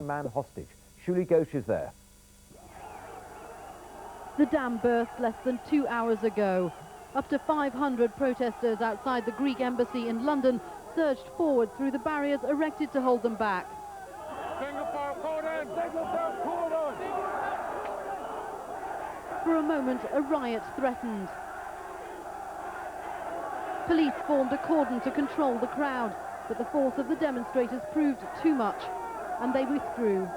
man hostage. Shuli Ghosh is there. The dam burst less than 2 hours ago. Up to 500 protesters outside the Greek embassy in London surged forward through the barriers erected to hold them back. For a moment, a riot threatened. Police formed a cordon to control the crowd, but the force of the demonstrators proved too much, and they withdrew.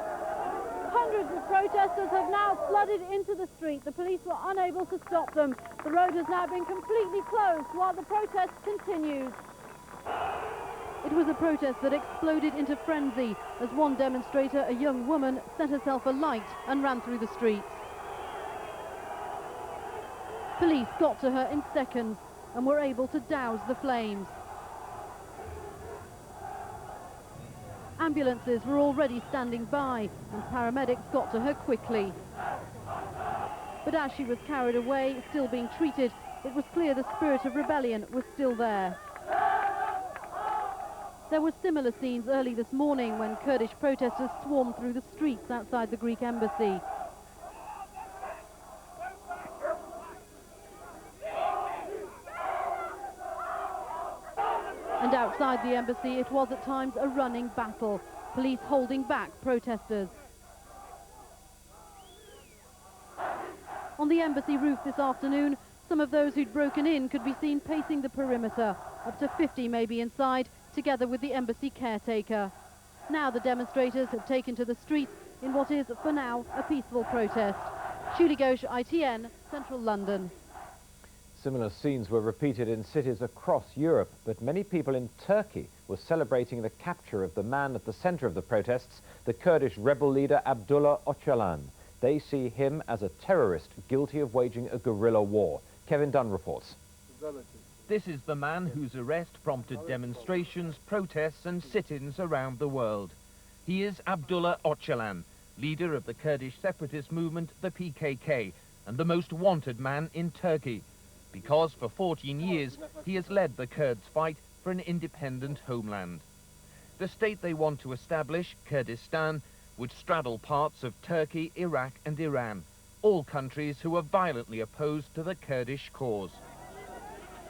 Hundreds of protesters have now flooded into the street. The police were unable to stop them. The road has now been completely closed while the protest continues. It was a protest that exploded into frenzy as one demonstrator, a young woman, set herself alight and ran through the streets. Police got to her in seconds and were able to douse the flames. Ambulances were already standing by and paramedics got to her quickly. But as she was carried away, still being treated, it was clear the spirit of rebellion was still there. There were similar scenes early this morning when Kurdish protesters swarmed through the streets outside the Greek embassy. And outside the embassy, it was at times a running battle, police holding back protesters. On the embassy roof this afternoon, some of those who'd broken in could be seen pacing the perimeter. Up to 50 may be inside, together with the embassy caretaker. Now the demonstrators have taken to the streets in what is, for now, a peaceful protest. Shuli Ghosh, ITN, Central London. Similar scenes were repeated in cities across Europe, but many people in Turkey were celebrating the capture of the man at the centre of the protests, the Kurdish rebel leader Abdullah Öcalan. They see him as a terrorist guilty of waging a guerrilla war. Kevin Dunn reports. This is the man whose arrest prompted demonstrations, protests and sit-ins around the world. He is Abdullah Öcalan, leader of the Kurdish separatist movement, the PKK, and the most wanted man in Turkey, because for 14 years he has led the Kurds' fight for an independent homeland. The state they want to establish, Kurdistan, would straddle parts of Turkey, Iraq and Iran, all countries who are violently opposed to the Kurdish cause.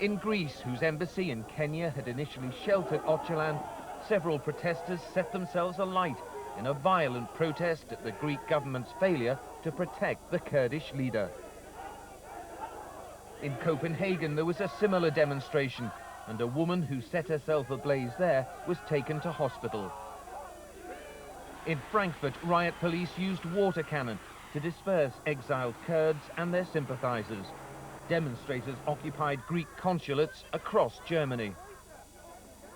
In Greece, whose embassy in Kenya had initially sheltered Öcalan, several protesters set themselves alight in a violent protest at the Greek government's failure to protect the Kurdish leader. In Copenhagen, there was a similar demonstration, and a woman who set herself ablaze there was taken to hospital. In Frankfurt, riot police used water cannon to disperse exiled Kurds and their sympathizers. Demonstrators occupied Greek consulates across Germany.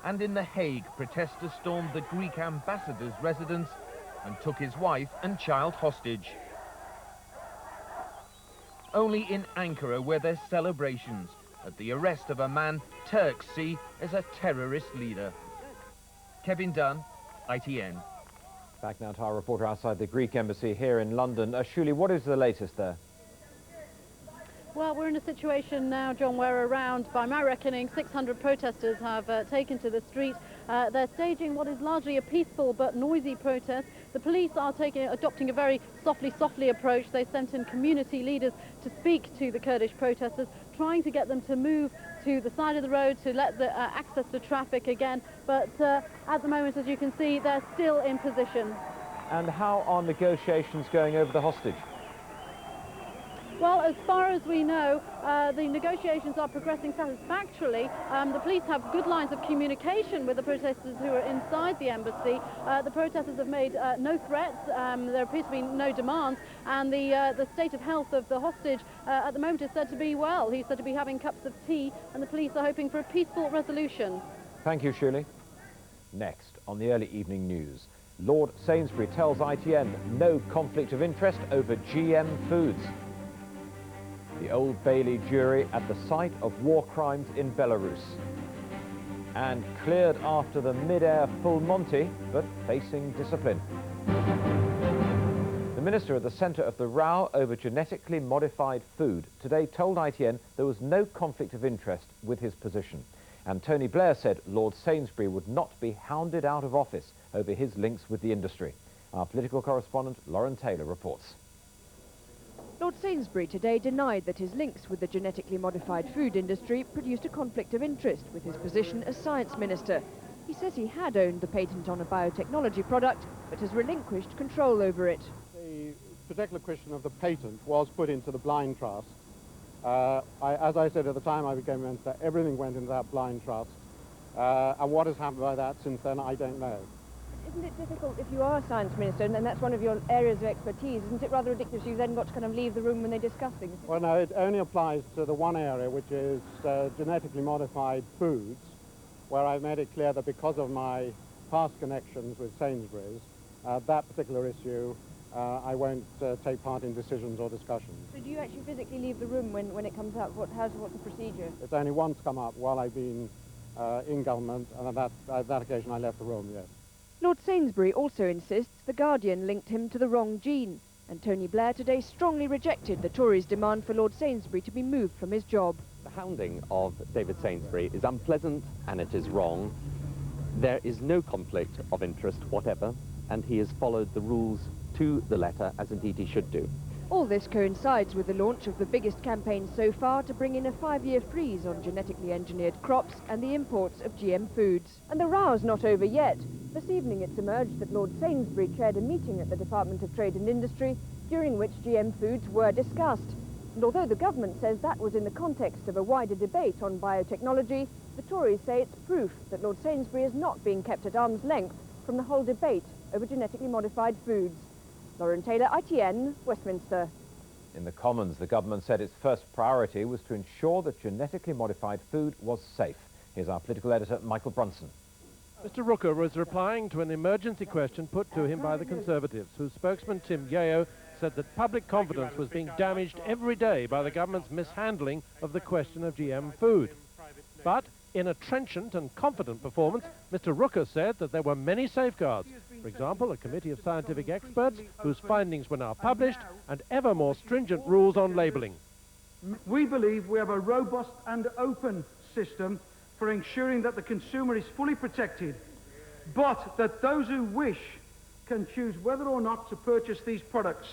And in The Hague, protesters stormed the Greek ambassador's residence and took his wife and child hostage. Only in Ankara were there celebrations at the arrest of a man Turks see as a terrorist leader. Kevin Dunn, ITN. Back now to our reporter outside the Greek embassy here in London. Shuli, what is the latest there? Well, we're in a situation now, John, where around, by my reckoning, 600 protesters have taken to the street. They're staging what is largely a peaceful but noisy protest. The police are adopting a very softly approach. They sent in community leaders to speak to the Kurdish protesters, trying to get them to move to the side of the road to let the access to traffic again. But at the moment, as you can see, they're still in position. And how are negotiations going over the hostage? Well, as far as we know, the negotiations are progressing satisfactorily. The police have good lines of communication with the protesters who are inside the embassy. The protesters have made no threats. There appears to be no demands. And the state of health of the hostage at the moment is said to be well. He's said to be having cups of tea, and the police are hoping for a peaceful resolution. Thank you, Shuli. Next, on the early evening news, Lord Sainsbury tells ITN no conflict of interest over GM foods. The Old Bailey jury at the site of war crimes in Belarus. And cleared after the mid-air full Monty, but facing discipline. The minister at the centre of the row over genetically modified food today told ITN there was no conflict of interest with his position. And Tony Blair said Lord Sainsbury would not be hounded out of office over his links with the industry. Our political correspondent, Lauren Taylor, reports. Lord Sainsbury today denied that his links with the genetically modified food industry produced a conflict of interest with his position as Science Minister. He says he had owned the patent on a biotechnology product, but has relinquished control over it. The particular question of the patent was put into the blind trust. As I said at the time I became Minister, everything went into that blind trust. And what has happened by that since then, I don't know. Isn't it difficult if you are a Science Minister and that's one of your areas of expertise? Isn't it rather ridiculous you've then got to kind of leave the room when they discuss things? Well, no, it only applies to the one area, which is genetically modified foods, where I've made it clear that because of my past connections with Sainsbury's, that particular issue, I won't take part in decisions or discussions. So do you actually physically leave the room when it comes up? What's the procedure? It's only once come up while I've been in government, and on that occasion I left the room, yes. Lord Sainsbury also insists the Guardian linked him to the wrong gene, and Tony Blair today strongly rejected the Tories' demand for Lord Sainsbury to be moved from his job. The hounding of David Sainsbury is unpleasant and it is wrong. There is no conflict of interest whatever, and he has followed the rules to the letter, as indeed he should do. All this coincides with the launch of the biggest campaign so far to bring in a 5-year freeze on genetically engineered crops and the imports of GM foods. And the row's not over yet. This evening it's emerged that Lord Sainsbury chaired a meeting at the Department of Trade and Industry during which GM foods were discussed. And although the government says that was in the context of a wider debate on biotechnology, the Tories say it's proof that Lord Sainsbury is not being kept at arm's length from the whole debate over genetically modified foods. Lauren Taylor, ITN, Westminster. In the Commons, the government said its first priority was to ensure that genetically modified food was safe. Here's our political editor, Michael Brunson. Mr Rooker was replying to an emergency question put to him by the Conservatives, whose spokesman Tim Yeo said that public confidence was being damaged every day by the government's mishandling of the question of GM food. But in a trenchant and confident performance, Mr Rooker said that there were many safeguards. For example, a committee of scientific experts whose findings were now published, and ever more stringent rules on labelling. We believe we have a robust and open system for ensuring that the consumer is fully protected, but that those who wish can choose whether or not to purchase these products.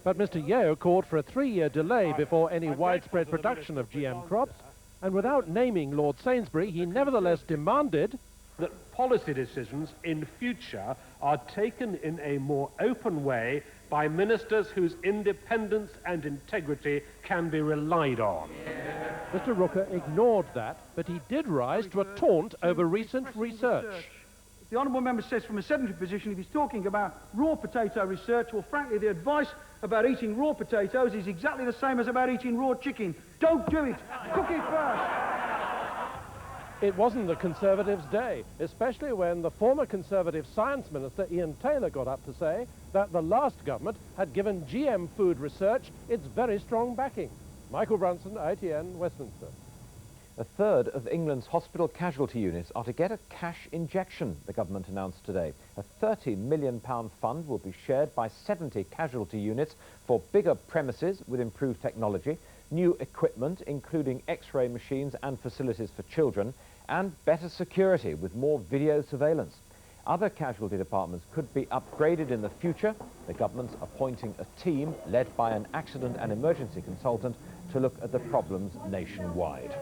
But Mr Yeo called for a 3-year delay before any widespread production of GM crops, and without naming Lord Sainsbury, he nevertheless demanded that policy decisions in future are taken in a more open way by ministers whose independence and integrity can be relied on. Mr Rooker ignored that, but he did rise to a taunt over recent research. The honourable member says from a sedentary position, if he's talking about raw potato research, well, frankly, the advice about eating raw potatoes is exactly the same as about eating raw chicken. Don't do it. Cook it first. It wasn't the Conservatives' day, especially when the former Conservative Science Minister, Ian Taylor, got up to say that the last government had given GM food research its very strong backing. Michael Brunson, ITN, Westminster. A third of England's hospital casualty units are to get a cash injection, the government announced today. A £30 million fund will be shared by 70 casualty units for bigger premises with improved technology, new equipment including X-ray machines and facilities for children, and better security with more video surveillance. Other casualty departments could be upgraded in the future. The government's appointing a team led by an accident and emergency consultant to look at the problems nationwide.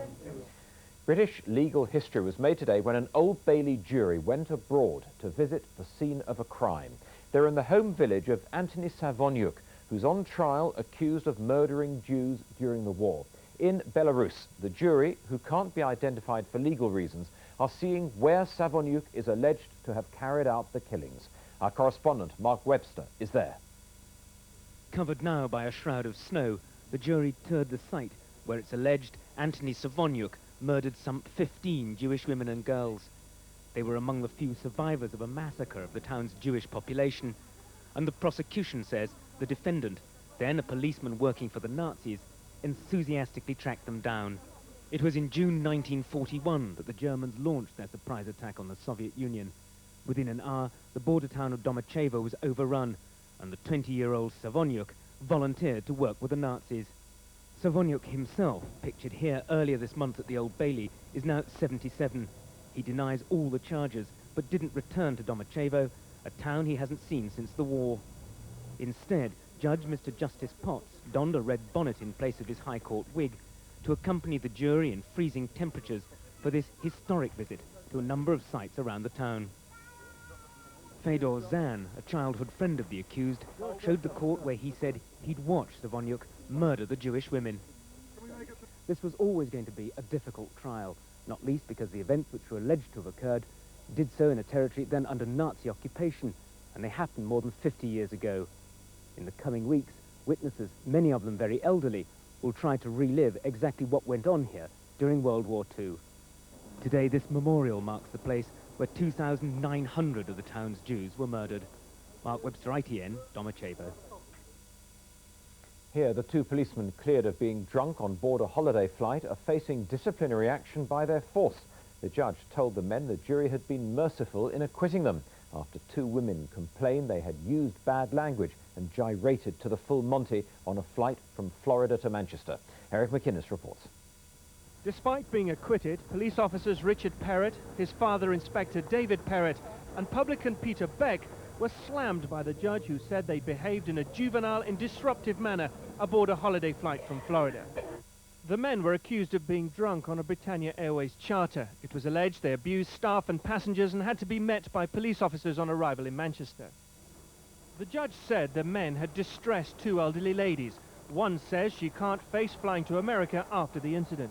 British legal history was made today when an Old Bailey jury went abroad to visit the scene of a crime. They're in the home village of Anthony Savoniuk, who's on trial accused of murdering Jews during the war. In Belarus, the jury, who can't be identified for legal reasons, are seeing where Savoniuk is alleged to have carried out the killings. Our correspondent, Mark Webster, is there. Covered now by a shroud of snow, the jury toured the site where it's alleged Anthony Savoniuk murdered some 15 Jewish women and girls. They were among the few survivors of a massacre of the town's Jewish population, and the prosecution says the defendant, then a policeman working for the Nazis, enthusiastically tracked them down. It was in June 1941 that the Germans launched their surprise attack on the Soviet Union. Within an hour, the border town of Domachevo was overrun, and the 20-year-old Savoniuk volunteered to work with the Nazis. Savoniuk himself, pictured here earlier this month at the Old Bailey, is now 77. He denies all the charges, but didn't return to Domachevo a town he hasn't seen since the war. Instead, Judge Mr. Justice Potts donned a red bonnet in place of his High Court wig to accompany the jury in freezing temperatures for this historic visit to a number of sites around the town. Fedor Zan, a childhood friend of the accused, showed the court where he said he'd watched Savonyuk murder the Jewish women. This was always going to be a difficult trial, not least because the events which were alleged to have occurred did so in a territory then under Nazi occupation, and they happened more than 50 years ago. In the coming weeks, witnesses, many of them very elderly, will try to relive exactly what went on here during World War II. Today, this memorial marks the place where 2,900 of the town's Jews were murdered. Mark Webster, ITN, Domachevo. Here, the two policemen cleared of being drunk on board a holiday flight are facing disciplinary action by their force. The judge told the men the jury had been merciful in acquitting them after two women complained they had used bad language and gyrated to the full Monty on a flight from Florida to Manchester. Eric McInnes reports. Despite being acquitted, police officers Richard Perrott, his father Inspector David Perrott, and publican Peter Beck were slammed by the judge, who said they behaved in a juvenile and disruptive manner aboard a holiday flight from Florida. The men were accused of being drunk on a Britannia Airways charter. It was alleged they abused staff and passengers and had to be met by police officers on arrival in Manchester. The judge said the men had distressed two elderly ladies. One says she can't face flying to America after the incident.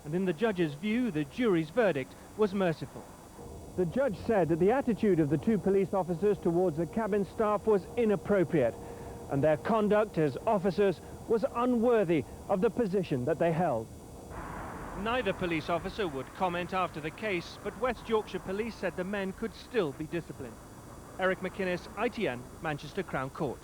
And in the judge's view, the jury's verdict was merciful. The judge said that the attitude of the two police officers towards the cabin staff was inappropriate, and their conduct as officers was unworthy of the position that they held. Neither police officer would comment after the case, but West Yorkshire Police said the men could still be disciplined. Eric McInnes, ITN, Manchester Crown Court.